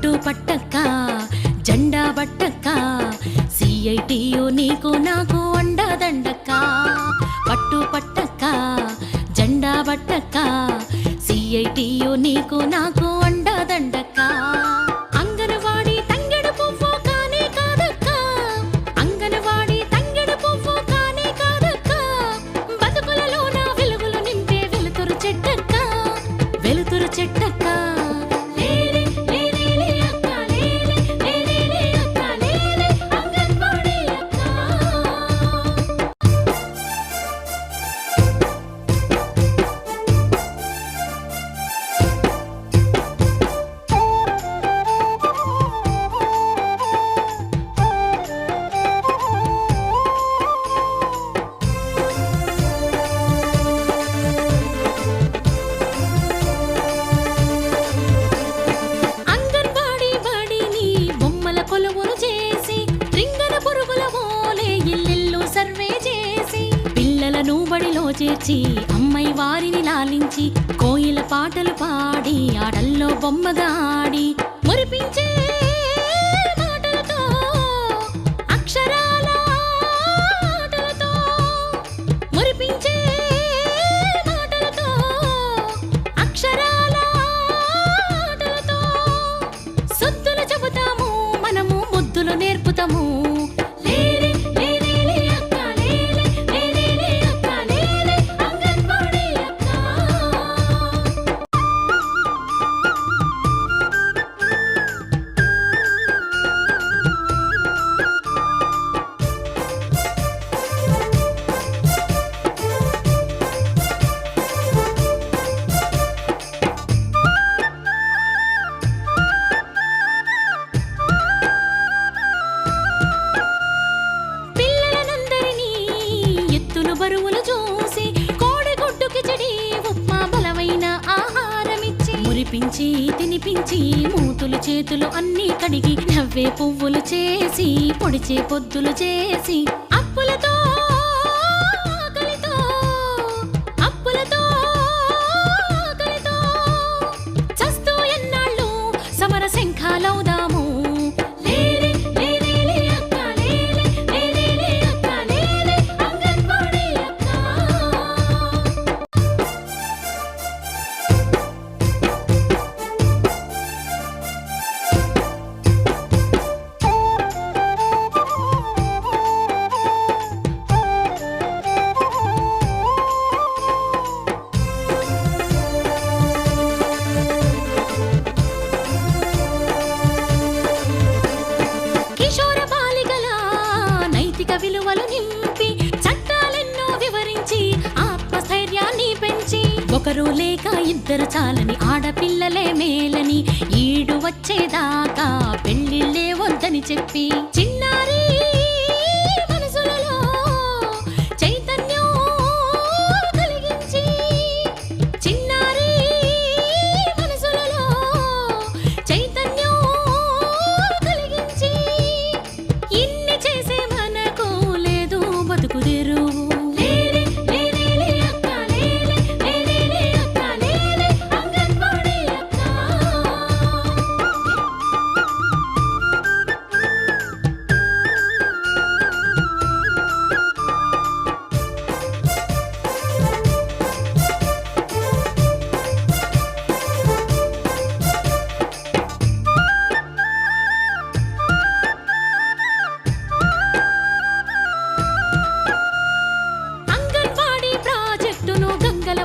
పట్టు పట్టక్క జెండా బట్టక్క సిఐటియు నీకు నాకు అండదండక్క పట్టు పట్టక్క జెండా బట్టక్క సిఐటియు నీకు నాకు అండదండక్క అంగనవాడి తంగెడు పువ్వు కానే కాదక్క అంగనవాడి తంగెడు పువ్వు కానే కాదక్క బతుకులలో నా వెలుగులు నింపే వెలుతురు చెట్టక్క వెలుతురు చెట్టక్క బడిలో చేర్చి అమ్మాయి వారిని లాలించి కోయిల పాటలు పాడి ఆటల్లో బొమ్మగా ఆడి మురిపించే మాటలతో అక్షరాల ఆటలతో మురిపించే మాటలతో అక్షరాల ఆటలతో సుద్దులు చెబుతాము మనము ముద్దులు నేర్పుతాము బరువులు చూసి కోడిగుడ్డు కిచడి ఉప్మా బలమైన ఆహారమిచ్చి మురిపించి తినిపించి మూతులు చేతులు అన్నీ కడిగి నవ్వే పువ్వులు చేసి పొడిచే పొద్దులు చేసి అప్పులతో ఆకలితో అప్పులతో ఆకలితో చస్తూ ఎన్నాళ్ళు సమర శంఖాలవుదాము విలువలు నింపి చట్టాలెన్నో వివరించి ఆత్మస్థైర్యాన్ని పెంచి ఒకరు లేక ఇద్దరు చాలని ఆడపిల్లలే మేలని ఈడు వచ్చేదాకా పెళ్లిళ్ళే వద్దని చెప్పి చిన్నారి మనసులలో చైతన్యం కలిగించి చిన్నారి మనసులలో చైతన్యం కలిగించి ఇన్ని చేసే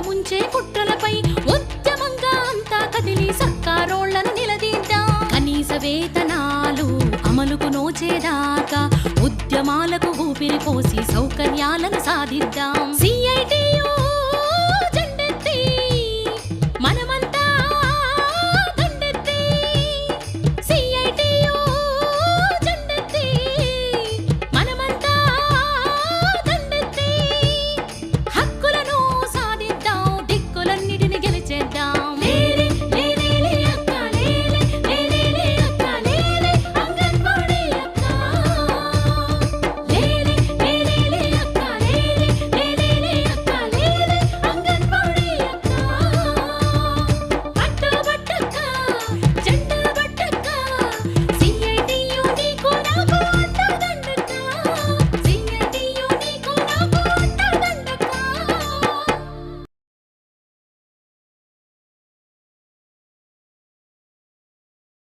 ముంచే కుట్రలపై ఉద్యమంగా అంతా కదిలి సర్కారోళ్లను నిలదీద్దాం కనీస వేతనాలు అమలుకు నోచేదాకా ఉద్యమాలకు ఊపిరి పోసి సౌకర్యాలను సాధిద్దాం